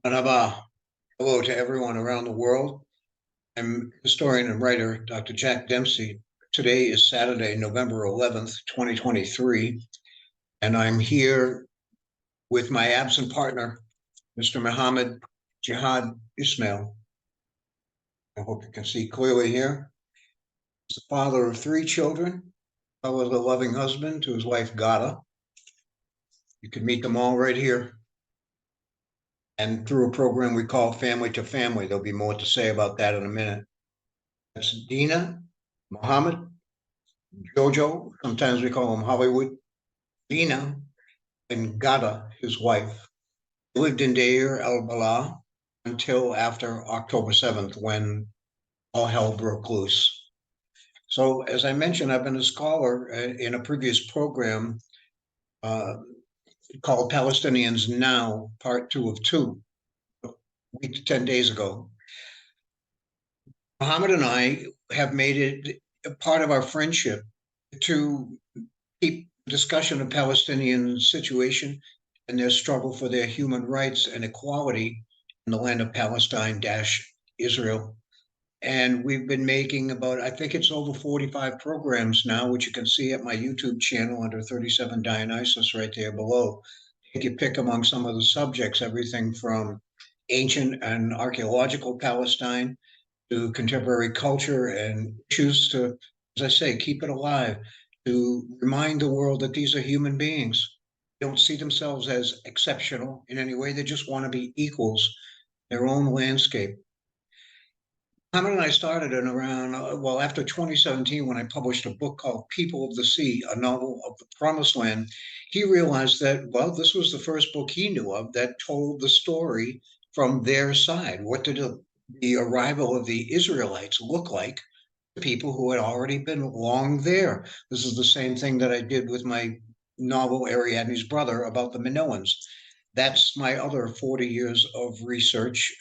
Anaba. Hello to everyone around the world. I'm historian and writer Dr. Jack Dempsey. Today is Saturday, November 11th, 2023, and I'm here with my absent partner, Mr. Muhammad Jihad Ismael. I hope you can see clearly here. He's the father of 3 children, as well as a loving husband to his wife, Gaza. You can meet them all right here. And through a program we call Family to Family. There'll be more to say about that in a minute. That's Dina, Muhammad, Jojo, sometimes we call him Hollywood, Dina, and Gada, his wife. He lived in Deir el-Balah until after October 7th, when all hell broke loose. So, as I mentioned, I've been a scholar in a previous program uh, called Palestinians Now, Part 2 of 2, a week to 10 days ago. Muhammad and I have made it a part of our friendship to keep discussion of Palestinian situation and their struggle for their human rights and equality in the land of Palestine Israel. And we've been making about, I think it's over 45 programs now, which you can see at my YouTube channel under 37 Dionysus right there below. Take your pick among some of the subjects, everything from ancient and archaeological Palestine to contemporary culture and issues to, as I say, keep it alive, to remind the world that these are human beings. They don't see themselves as exceptional in any way. They just want to be equals in their own landscape. Muhammad and I started in around, after 2017, when I published a book called People of the Sea, a novel of the Promised Land. He realized that, well, this was the first book he knew of that told the story from their side. What did the arrival of the Israelites look like to people who had already been long there? This is the same thing that I did with my novel Ariadne's Brother about the Minoans. That's my other 40 years of research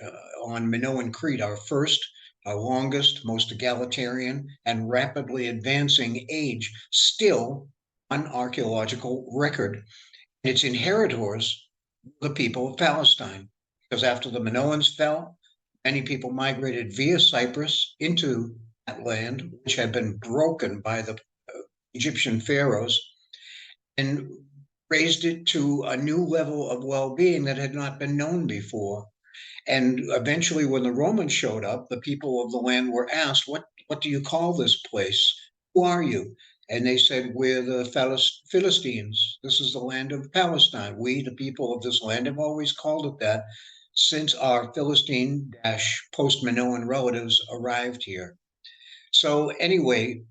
on Minoan Crete, our longest, most egalitarian, and rapidly advancing age, still on archaeological record. Its inheritors, the people of Palestine, because after the Minoans fell, many people migrated via Cyprus into that land, which had been broken by the Egyptian pharaohs, and raised it to a new level of well-being that had not been known before. And eventually, when the Romans showed up, the people of the land were asked, what do you call this place? Who are you? And they said, we're the Philistines. This is the land of Palestine. We, the people of this land, have always called it that since our Philistine post-Minoan relatives arrived here. So anyway,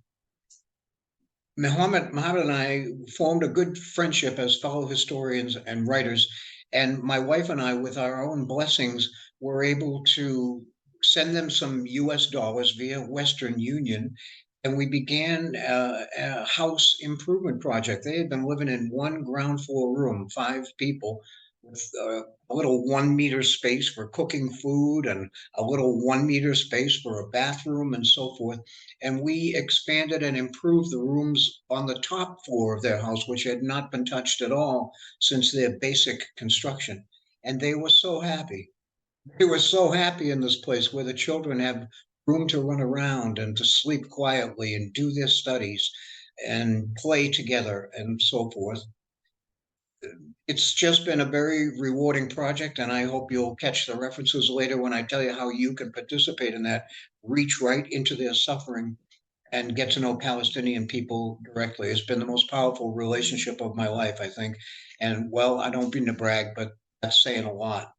Muhammad and I formed a good friendship as fellow historians and writers. And my wife and I, with our own blessings, were able to send them some US dollars via Western Union. And we began a house improvement project. They had been living in one ground floor room, 5 people, with a little 1 meter space for cooking food and a little 1 meter space for a bathroom and so forth. And we expanded and improved the rooms on the top floor of their house, which had not been touched at all since their basic construction. And they were so happy. They were so happy in this place where the children have room to run around and to sleep quietly and do their studies and play together and so forth. It's just been a very rewarding project, and I hope you'll catch the references later when I tell you how you can participate in that, reach right into their suffering and get to know Palestinian people directly. It's been the most powerful relationship of my life, I think. And well, I don't mean to brag, but that's saying a lot.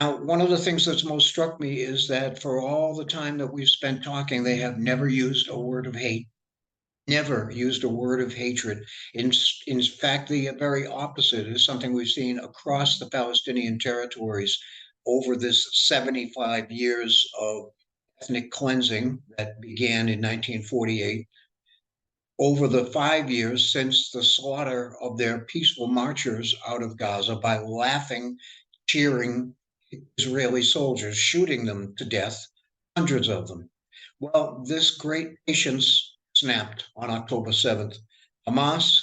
Now, one of the things that's most struck me is that for all the time that we've spent talking, they have never used a word of hate, never used a word of hatred. In fact, the very opposite is something we've seen across the Palestinian territories over this 75 years of ethnic cleansing that began in 1948. Over the 5 years since the slaughter of their peaceful marchers out of Gaza by laughing, cheering Israeli soldiers, shooting them to death, hundreds of them. Well, this great patience snapped on October 7th. Hamas,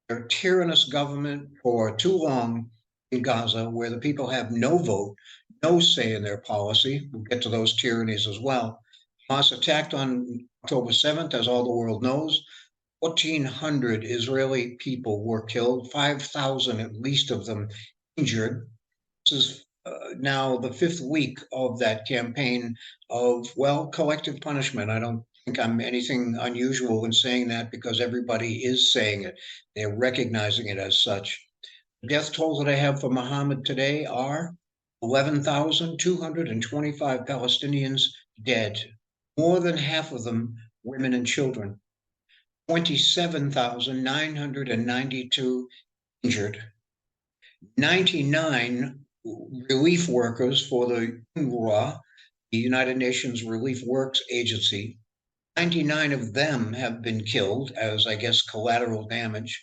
their tyrannous government for too long, in Gaza, where the people have no vote, no say in their policy. We'll get to those tyrannies as well. Hamas attacked on October 7th, as all the world knows. 1,400 Israeli people were killed, 5,000 at least of them injured. This is now the fifth week of that campaign of, well, collective punishment. I don't think I'm anything unusual in saying that because everybody is saying it. They're recognizing it as such. The death tolls that I have for Muhammad today are 11,225 Palestinians dead, more than half of them women and children, 27,992 injured, 99 relief workers for the UNRWA, the United Nations Relief Works Agency. 99 of them have been killed as, I guess, collateral damage.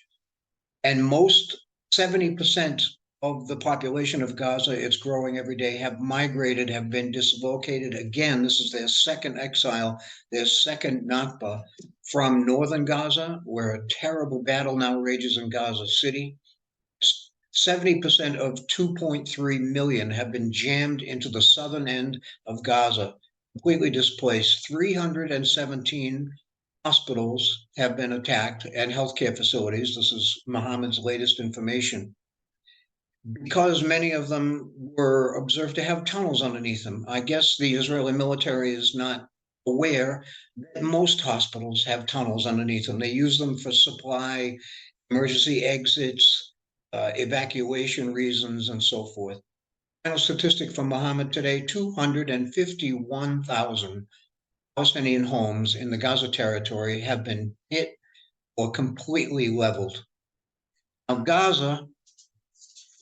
And most 70% of the population of Gaza, it's growing every day, have migrated, have been dislocated. Again, this is their second exile, their second Nakba from northern Gaza, where a terrible battle now rages in Gaza City. 70% of 2.3 million have been jammed into the southern end of Gaza, completely displaced. 317 hospitals have been attacked and healthcare facilities. This is Muhammad's latest information. Because many of them were observed to have tunnels underneath them. I guess the Israeli military is not aware that most hospitals have tunnels underneath them. They use them for supply, emergency exits, evacuation reasons, and so forth. Final statistic from Muhammad today, 251,000 Palestinian homes in the Gaza territory have been hit or completely leveled. Now, Gaza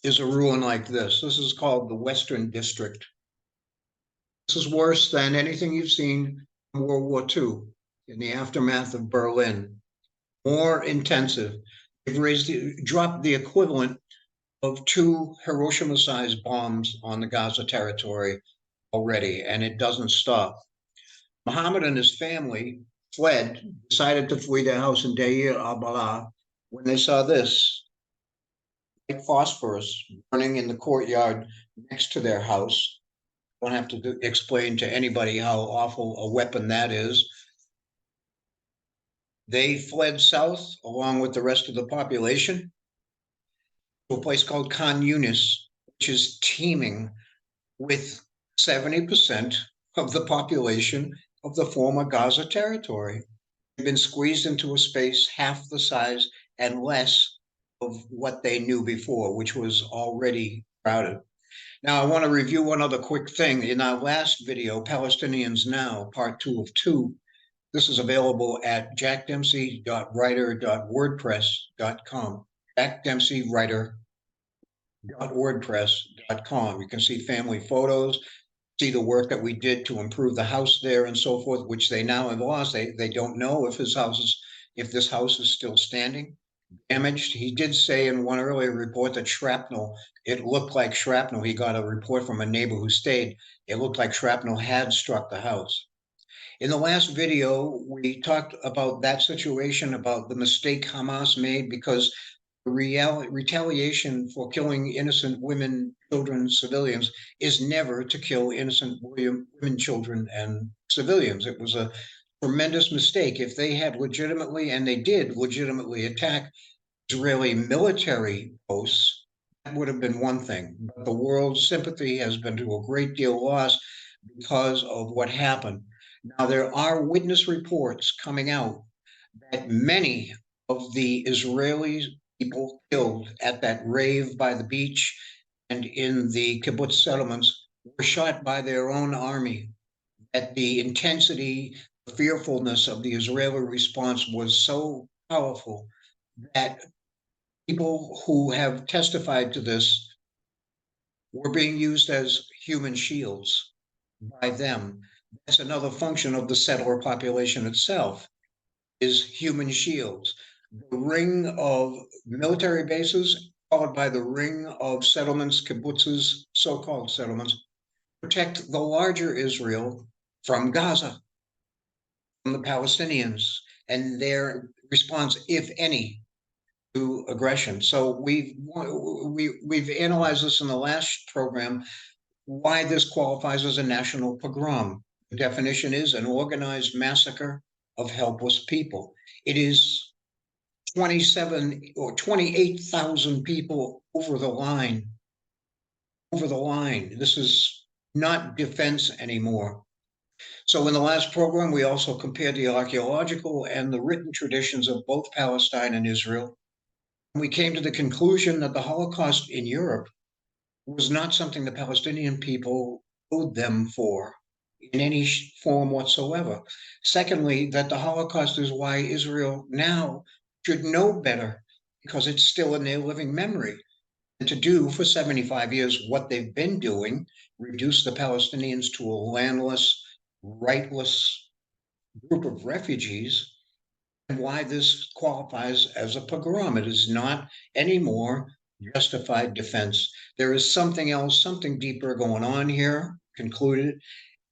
is a ruin like this. This is called the Western District. This is worse than anything you've seen in World War II, in the aftermath of Berlin. More intensive. They've dropped the equivalent of 2 Hiroshima-sized bombs on the Gaza territory already, and it doesn't stop. Muhammad and his family decided to flee their house in Deir al-Balah when they saw this, like phosphorus burning in the courtyard next to their house. Don't have to explain to anybody how awful a weapon that is. They fled south along with the rest of the population to a place called Khan Yunis, which is teeming with 70% of the population of the former Gaza territory. They've been squeezed into a space half the size and less of what they knew before, which was already crowded. Now, I want to review one other quick thing. In our last video, Palestinians Now, part 2 of 2, this is available at jackdempsey.writer.wordpress.com. jackdempseywriter.wordpress.com. You can see family photos, see the work that we did to improve the house there and so forth, which they now have lost. They don't know if this house is still standing. Damaged. He did say in one earlier report that shrapnel, it looked like shrapnel. He got a report from a neighbor who stayed. It looked like shrapnel had struck the house. In the last video, we talked about that situation, about the mistake Hamas made because retaliation for killing innocent women, children, civilians is never to kill innocent women, children, and civilians. It was a tremendous mistake. If they had legitimately, and they did legitimately attack Israeli military posts, that would have been one thing. But the world's sympathy has been to a great deal lost because of what happened. Now, there are witness reports coming out that many of the Israeli people killed at that rave by the beach and in the kibbutz settlements were shot by their own army. That the intensity, the fearfulness of the Israeli response was so powerful that people who have testified to this were being used as human shields by them. That's another function of the settler population itself, is human shields. The ring of military bases, followed by the ring of settlements, kibbutzes, so-called settlements, protect the larger Israel from Gaza, from the Palestinians, and their response, if any, to aggression. So we've analyzed this in the last program, why this qualifies as a national pogrom. The definition is an organized massacre of helpless people. It is 27 or 28,000 people over the line. Over the line. This is not defense anymore. So in the last program, we also compared the archaeological and the written traditions of both Palestine and Israel. We came to the conclusion that the Holocaust in Europe was not something the Palestinian people owed them for in any form whatsoever. Secondly, that the Holocaust is why Israel now should know better, because it's still in their living memory. And to do for 75 years what they've been doing, reduce the Palestinians to a landless, rightless group of refugees, and why this qualifies as a pogrom. It is not anymore justified defense. There is something else, something deeper going on here, concluded,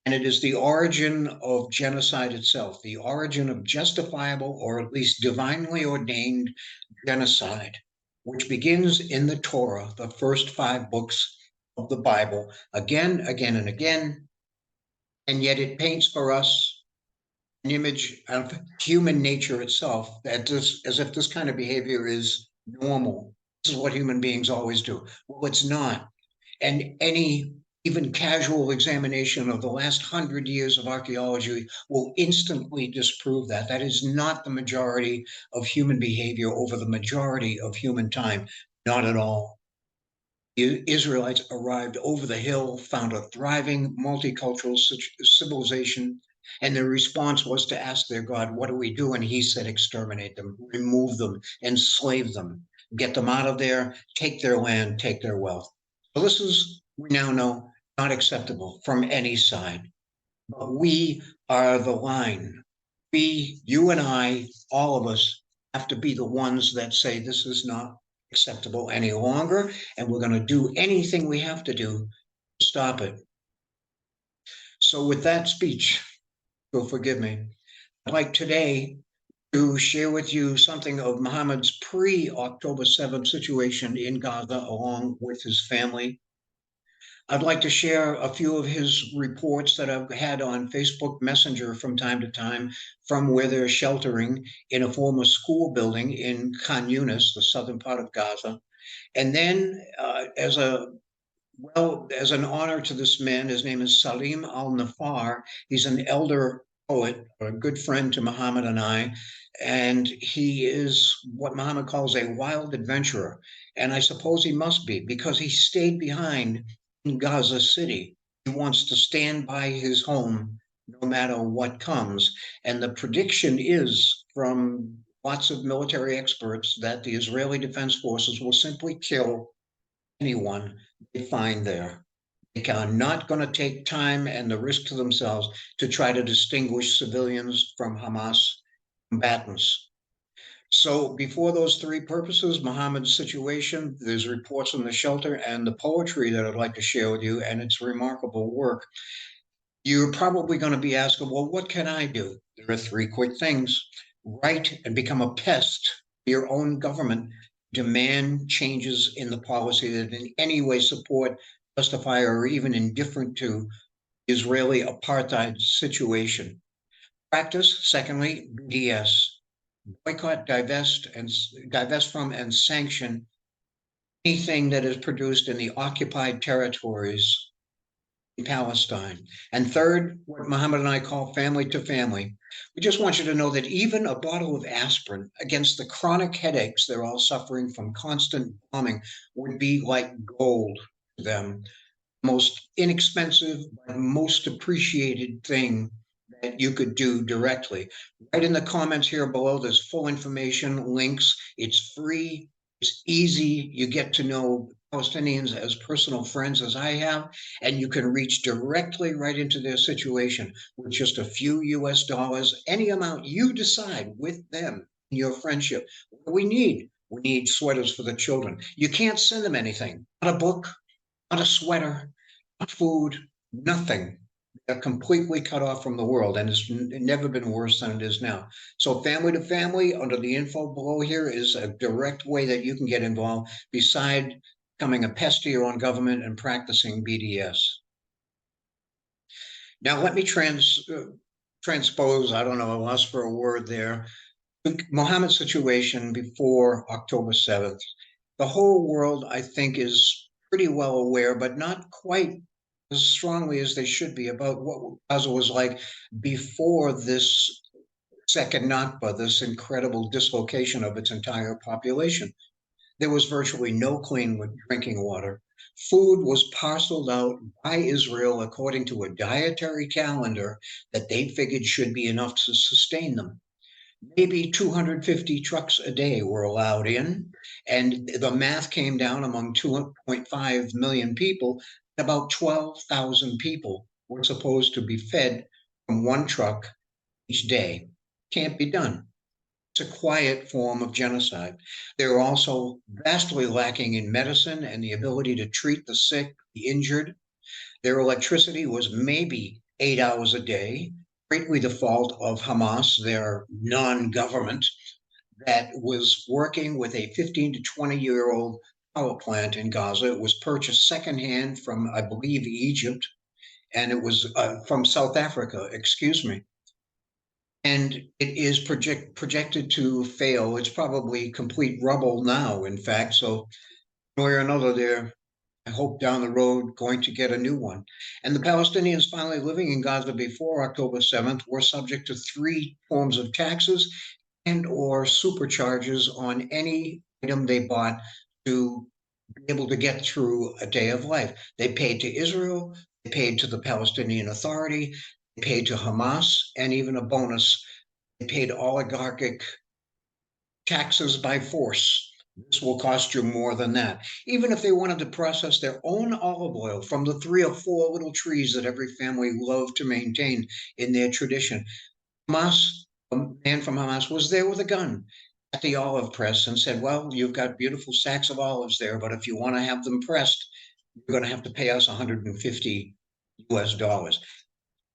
and it is the origin of genocide itself, the origin of justifiable or at least divinely ordained genocide, which begins in the Torah, the first 5 books of the Bible, again, again, and again. And yet it paints for us an image of human nature itself, that as if this kind of behavior is normal. This is what human beings always do. Well, it's not. And any even casual examination of the last 100 years of archaeology will instantly disprove that. That is not the majority of human behavior over the majority of human time. Not at all. The Israelites arrived over the hill, found a thriving multicultural civilization, and their response was to ask their God, what do we do? And he said, exterminate them, remove them, enslave them, get them out of there, take their land, take their wealth. So this is, we now know, not acceptable from any side. But we are the line. We, you and I, all of us, have to be the ones that say this is not acceptable any longer, and we're going to do anything we have to do to stop it. So with that speech, you'll forgive me, I'd like today to share with you something of Muhammad's pre-October 7th situation in Gaza along with his family. I'd like to share a few of his reports that I've had on Facebook Messenger from time to time from where they're sheltering in a former school building in Khan Yunis, the southern part of Gaza. And then as an honor to this man, his name is Salim al-Nafar. He's an elder poet, a good friend to Muhammad and I, and he is what Muhammad calls a wild adventurer. And I suppose he must be, because he stayed behind in Gaza City. He wants to stand by his home no matter what comes. And the prediction is from lots of military experts that the Israeli Defense Forces will simply kill anyone they find there. They are not going to take time and the risk to themselves to try to distinguish civilians from Hamas combatants. So before those 3 purposes, Muhammad's situation, there's reports on the shelter and the poetry that I'd like to share with you, and it's remarkable work. You're probably going to be asking, well, what can I do? There are 3 quick things. Write and become a pest for your own government. Demand changes in the policy that in any way support, justify, or even indifferent to Israeli apartheid situation. Practice, secondly, BDS. Boycott, divest from, and sanction anything that is produced in the occupied territories in Palestine. And third, what Muhammad and I call family to family. We just want you to know that even a bottle of aspirin against the chronic headaches they're all suffering from constant bombing would be like gold to them. Most inexpensive, but most appreciated thing that you could do directly. Right in the comments here below, there's full information, links. It's free. It's easy. You get to know Palestinians as personal friends as I have, and you can reach directly right into their situation with just a few US dollars, any amount you decide with them in your friendship. What do we need? We need sweaters for the children. You can't send them anything, not a book, not a sweater, not food, nothing. They're completely cut off from the world, and it's never been worse than it is now. So family to family, under the info below here is a direct way that you can get involved beside becoming a pest to your own government and practicing BDS. Now let me transpose, I don't know, I lost for a word there, Muhammad's situation before October 7th. The whole world, I think, is pretty well aware, but not quite as strongly as they should be, about what Gaza was like before this second Nakba, this incredible dislocation of its entire population. There was virtually no clean drinking water. Food was parceled out by Israel according to a dietary calendar that they figured should be enough to sustain them. Maybe 250 trucks a day were allowed in, and the math came down among 2.5 million people. About 12,000 people were supposed to be fed from one truck each day. Can't be done. It's a quiet form of genocide. They're also vastly lacking in medicine and the ability to treat the sick, the injured. Their electricity was maybe 8 hours a day, greatly the fault of Hamas, their non-government, that was working with a 15 to 20-year-old power plant in Gaza. It was purchased secondhand from, I believe, Egypt, and it was from South Africa, excuse me. And it is projected to fail. It's probably complete rubble now, in fact. So one way or another, they're, I hope, down the road going to get a new one. And the Palestinians finally living in Gaza before October 7th were subject to 3 forms of taxes and or supercharges on any item they bought to be able to get through a day of life. They paid to Israel, they paid to the Palestinian Authority, they paid to Hamas, and even a bonus, they paid oligarchic taxes by force. This will cost you more than that. Even if they wanted to process their own olive oil from the 3 or 4 little trees that every family loved to maintain in their tradition. Hamas, a man from Hamas, was there with a gun at the olive press and said, well, you've got beautiful sacks of olives there, but if you want to have them pressed, you're going to have to pay us 150 US dollars.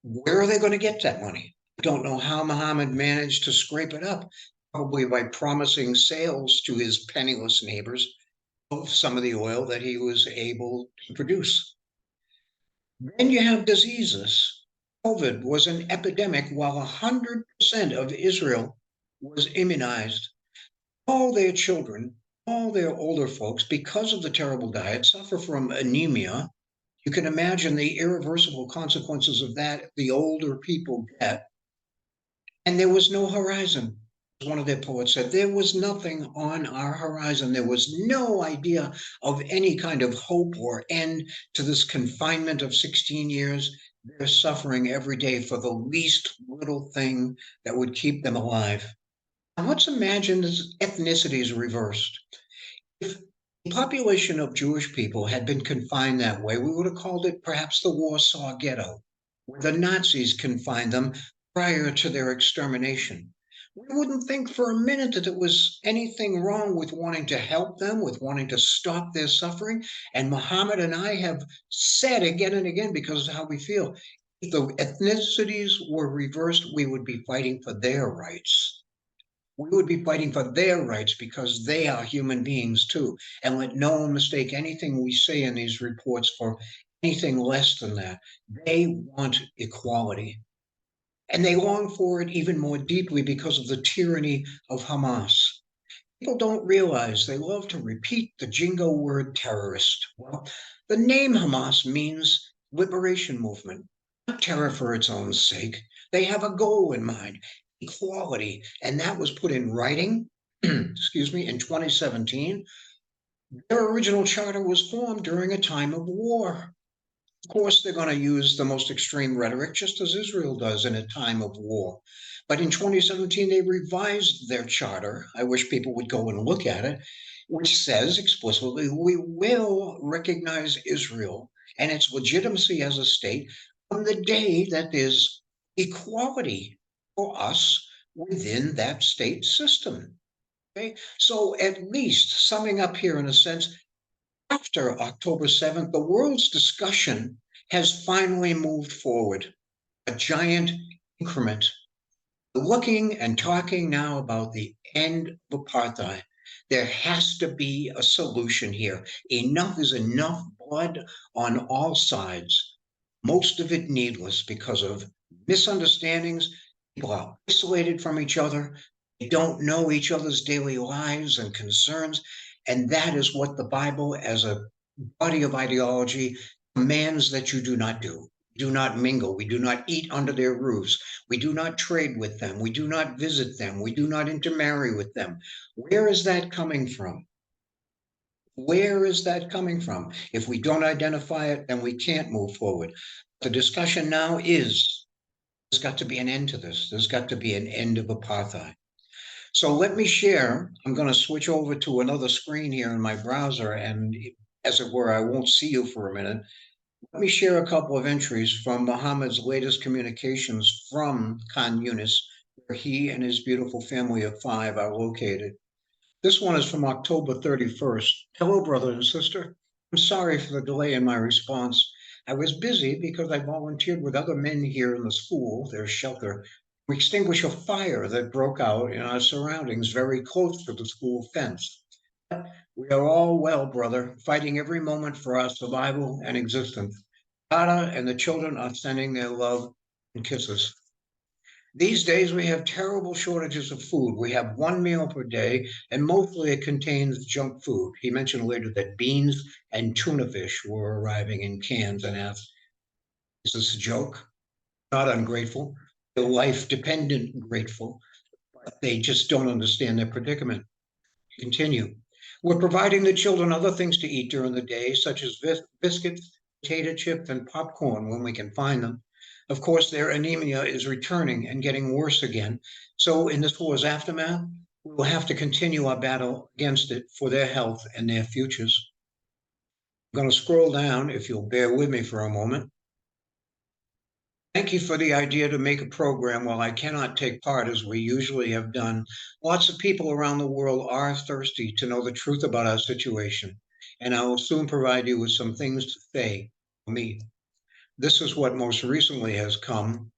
Where are they going to get that money? I don't know how Muhammad managed to scrape it up, probably by promising sales to his penniless neighbors of some of the oil that he was able to produce. Then you have diseases. COVID was an epidemic while 100% of Israel was immunized. All their children, all their older folks, because of the terrible diet, suffer from anemia. You can imagine the irreversible consequences of that the older people get. And there was no horizon. As one of their poets said, there was nothing on our horizon. There was no idea of any kind of hope or end to this confinement of 16 years. They're suffering every day for the least little thing that would keep them alive. Now let's imagine this ethnicity is reversed. If the population of Jewish people had been confined that way, we would have called it perhaps the Warsaw Ghetto, where the Nazis confined them prior to their extermination. We wouldn't think for a minute that there was anything wrong with wanting to help them, with wanting to stop their suffering. And Muhammad and I have said again and again, because of how we feel, if the ethnicities were reversed, we would be fighting for their rights. We would be fighting for their rights because they are human beings too. And let no one mistake anything we say in these reports for anything less than that. They want equality. And they long for it even more deeply because of the tyranny of Hamas. People don't realize they love to repeat the jingo word terrorist. Well, the name Hamas means liberation movement, not terror for its own sake. They have a goal in mind, equality, and that was put in writing, excuse me, in 2017. Their original charter was formed during a time of war. Of course, they're going to use the most extreme rhetoric, just as Israel does in a time of war. But in 2017, they revised their charter. I wish people would go and look at it, which says explicitly, we will recognize Israel and its legitimacy as a state on the day that there's equality for us within that state system. Okay, so at least summing up here in a sense, after October 7th, the world's discussion has finally moved forward. a giant increment. Looking and talking now about the end of apartheid, there has to be a solution here. Enough is enough blood on all sides, most of it needless because of misunderstandings. People are isolated from each other. They don't know each other's daily lives and concerns. And that is what the Bible, as a body of ideology, commands that you do not do. Do not mingle. We do not eat under their roofs. We do not trade with them. We do not visit them. We do not intermarry with them. Where is that coming from? Where is that coming from? If we don't identify it, then we can't move forward. The discussion now is there's got to be an end to this. There's got to be an end of apartheid. So let me share. I'm going to switch over to another screen here in my browser, and as it were, I won't see you for a minute. Let me share a couple of entries from Muhammad's latest communications from Khan Yunis, where he and his beautiful family of 5 are located. This one is from October 31st. Hello, brother and sister. I'm sorry for the delay in my response. I was busy because I volunteered with other men here in the school, their shelter, to extinguish a fire that broke out in our surroundings very close to the school fence. We are all well, brother, fighting every moment for our survival and existence. Ada and the children are sending their love and kisses. These days, we have terrible shortages of food. We have one meal per day, and mostly it contains junk food. He mentioned later that beans and tuna fish were arriving in cans and asked, is this a joke? Not ungrateful. They're life dependent grateful, but they just don't understand their predicament. Continue. We're providing the children other things to eat during the day, such as biscuits, potato chips, and popcorn when we can find them. Of course, their anemia is returning and getting worse again. So in this war's aftermath, we will have to continue our battle against it for their health and their futures. I'm going to scroll down, if you'll bear with me for a moment. Thank you for the idea to make a program while I cannot take part as we usually have done. Lots of people around the world are thirsty to know the truth about our situation, and I will soon provide you with some things to say for me. This is what most recently has come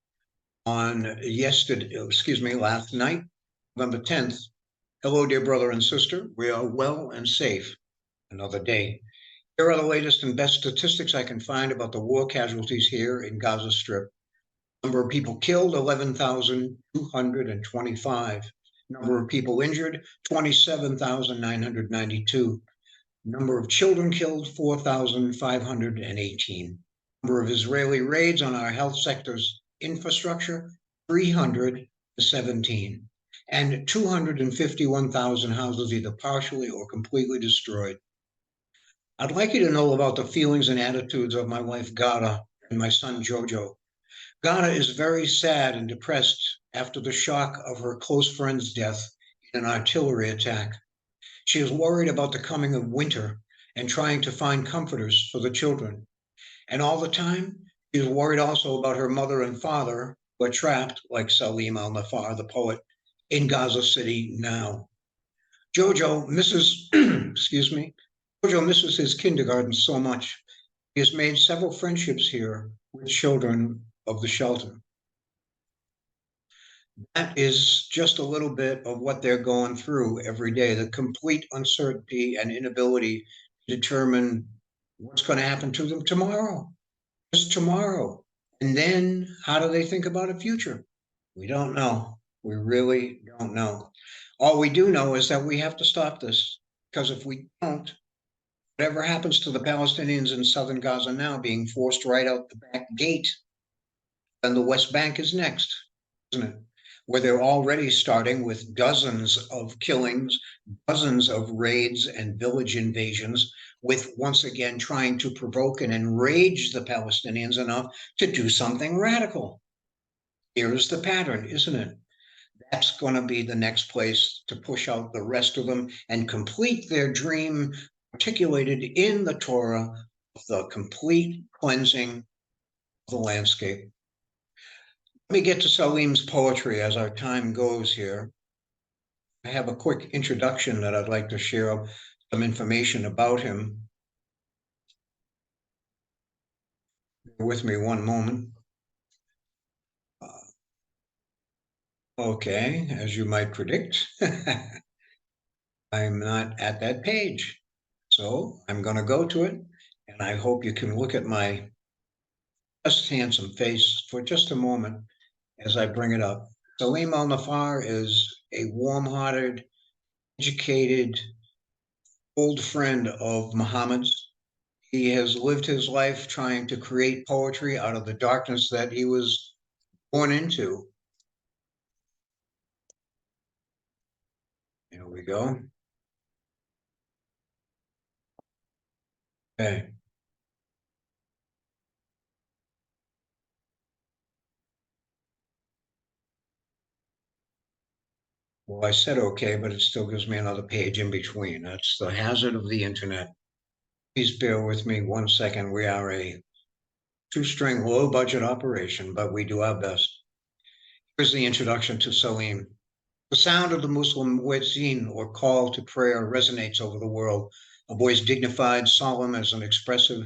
on last night, November 10th. Hello, dear brother and sister. We are well and safe. Another day. Here are the latest and best statistics I can find about the war casualties here in Gaza Strip. Number of people killed, 11,225. Number of people injured, 27,992. Number of children killed, 4,518. Number of Israeli raids on our health sector's infrastructure, 317. And 251,000 houses either partially or completely destroyed. I'd like you to know about the feelings and attitudes of my wife, Gada, and my son, Jojo. Ghana is very sad and depressed after the shock of her close friend's death in an artillery attack. She is worried about the coming of winter and trying to find comforters for the children. And all the time, she is worried also about her mother and father, who are trapped, like Salim al-Nafar, the poet, in Gaza City now. Jojo misses, Jojo misses his kindergarten so much. He has made several friendships here with children of the shelter. That is just a little bit of what they're going through every day, the complete uncertainty and inability to determine what's going to happen to them tomorrow, just tomorrow. And then how do they think about a future? We don't know. We really don't know. All we do know is that we have to stop this, because if we don't, whatever happens to the Palestinians in southern Gaza now being forced right out the back gate, then the West Bank is next, isn't it? Where they're already starting with dozens of killings, dozens of raids and village invasions, with once again trying to provoke and enrage the Palestinians enough to do something radical. Here's the pattern, isn't it? That's going to be the next place to push out the rest of them and complete their dream articulated in the Torah of the complete cleansing of the landscape. Let me get to Salim's poetry as our time goes here. I have a quick introduction that I'd like to share some information about him. Bear with me one moment. Okay, as you might predict, I'm not at that page. So I'm going to go to it, and I hope you can look at my just handsome face for just a moment as I bring it up. Salim Al Nafar is a warm hearted, educated, old friend of Muhammad's. He has lived his life trying to create poetry out of the darkness that he was born into. Here we go. Okay. Well, I said okay, but it still gives me another page in between. That's the hazard of the internet. Please bear with me 1 second. We are a two-string, low-budget operation, but we do our best. Here's the introduction to Salim. The sound of the Muslim muezzin, or call to prayer, resonates over the world, a voice dignified, solemn as an expressive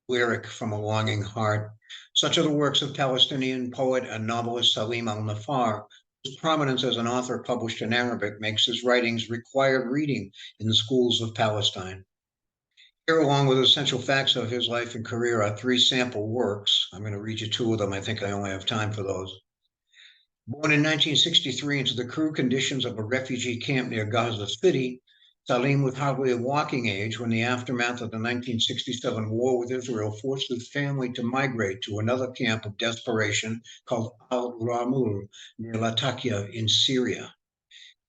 lyric from a longing heart. Such are the works of Palestinian poet and novelist Salim al-Nafar, whose prominence as an author published in Arabic makes his writings required reading in the schools of Palestine. Here, along with essential facts of his life and career, are three sample works. I'm going to read you two of them. I think I only have time for those. Born in 1963 into the crude conditions of a refugee camp near Gaza City, Salim was hardly of walking age when the aftermath of the 1967 war with Israel forced his family to migrate to another camp of desperation called Al-Ramul near Latakia in Syria.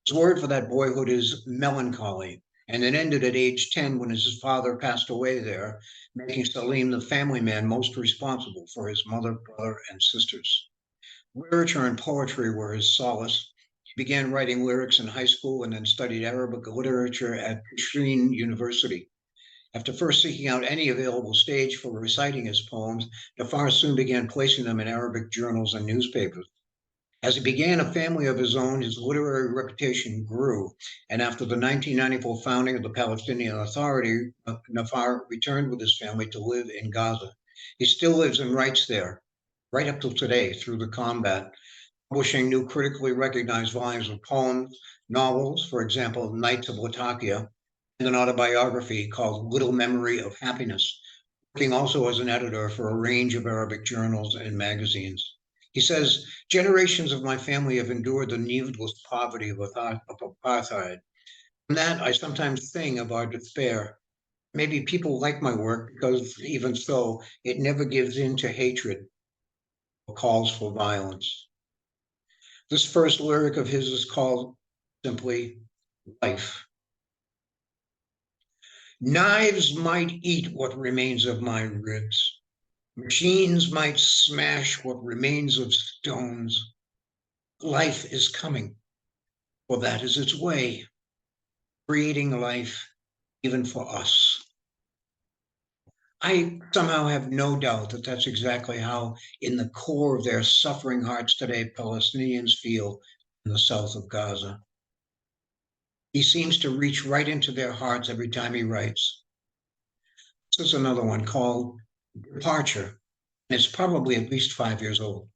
His word for that boyhood is melancholy, and it ended at age 10 when his father passed away there, making Salim the family man most responsible for his mother, brother, and sisters. Literature and poetry were his solace. He began writing lyrics in high school and then studied Arabic literature at Prishtin University. After first seeking out any available stage for reciting his poems, Jafar soon began placing them in Arabic journals and newspapers. As he began a family of his own, his literary reputation grew, and after the 1994 founding of the Palestinian Authority, Nafar returned with his family to live in Gaza. He still lives and writes there, right up till today, through the combat, publishing new critically recognized volumes of poems, novels, for example, Nights of Latakia, and an autobiography called Little Memory of Happiness, working also as an editor for a range of Arabic journals and magazines. He says, generations of my family have endured the needless poverty of apartheid. From that, I sometimes think of our despair. Maybe people like my work because even so, it never gives in to hatred or calls for violence. This first lyric of his is called simply Life. Knives might eat what remains of my ribs. Machines might smash what remains of stones. Life is coming, for that is its way, creating life even for us. I somehow have no doubt that that's exactly how, in the core of their suffering hearts today, Palestinians feel in the south of Gaza. He seems to reach right into their hearts every time he writes. This is another one called Departure, and it's probably at least 5 years old.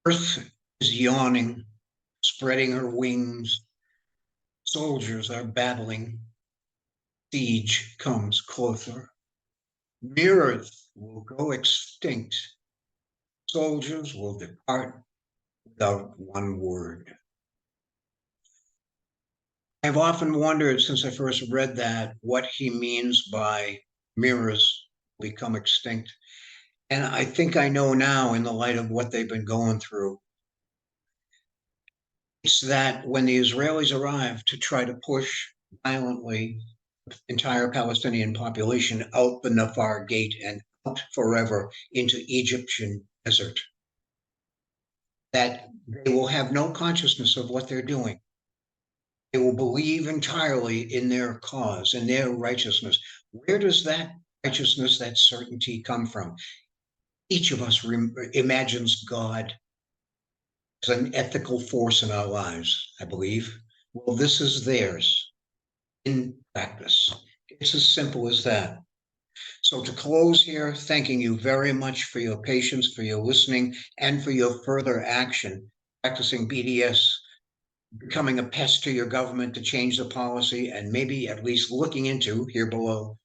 Earth is yawning, spreading her wings. Soldiers are battling. Siege comes closer. Mirrors will go extinct. Soldiers will depart without one word. I've often wondered since I first read that what he means by mirrors become extinct. And I think I know now in the light of what they've been going through. It's that when the Israelis arrived to try to push violently the entire Palestinian population out the Nafar Gate and out forever into Egyptian desert, that they will have no consciousness of what they're doing. They will believe entirely in their cause, in their righteousness. Where does that righteousness, that certainty come from? Each of us imagines God as an ethical force in our lives, I believe. Well, this is theirs in practice. It's as simple as that. So to close here, thanking you very much for your patience, for your listening, and for your further action. practicing BDS, becoming a pest to your government to change the policy, and maybe at least looking into here below,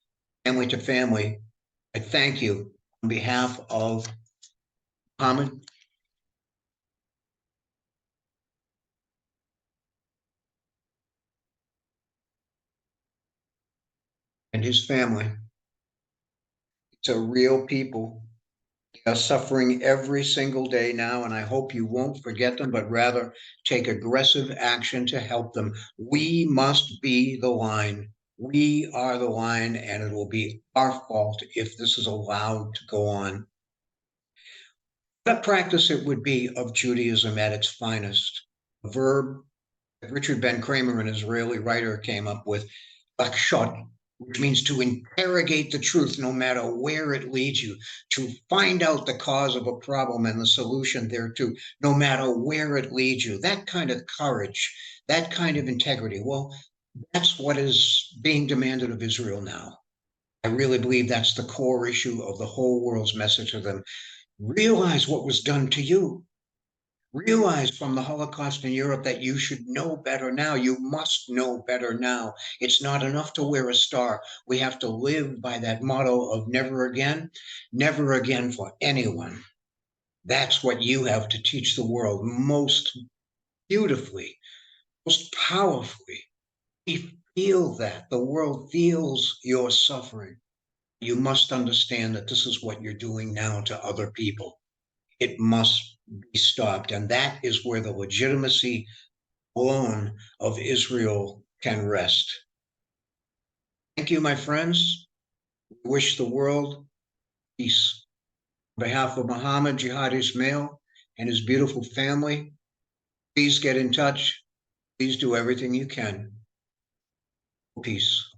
family to family. I thank you on behalf of Muhammad and his family. It's a real people. They are suffering every single day now, and I hope you won't forget them, but rather take aggressive action to help them. We must be the line. We are the line, and it will be our fault if this is allowed to go on. What a practice it would be of Judaism at its finest. A verb that Richard Ben Cramer, an Israeli writer, came up with, lakshot, which means to interrogate the truth no matter where it leads you, to find out the cause of a problem and the solution thereto, no matter where it leads you. That kind of courage, that kind of integrity. Well, that's what is being demanded of Israel now. I really believe that's the core issue of the whole world's message to them. Realize what was done to you. Realize from the Holocaust in Europe that you should know better now. You must know better now. It's not enough to wear a star. We have to live by that motto of never again for anyone. That's what you have to teach the world most beautifully, most powerfully. We feel that. The world feels your suffering. You must understand that this is what you're doing now to other people. It must be stopped. And that is where the legitimacy alone of Israel can rest. Thank you, my friends. We wish the world peace. On behalf of Muhammad Jihad Ismael and his beautiful family, please get in touch. Please do everything you can. Peace.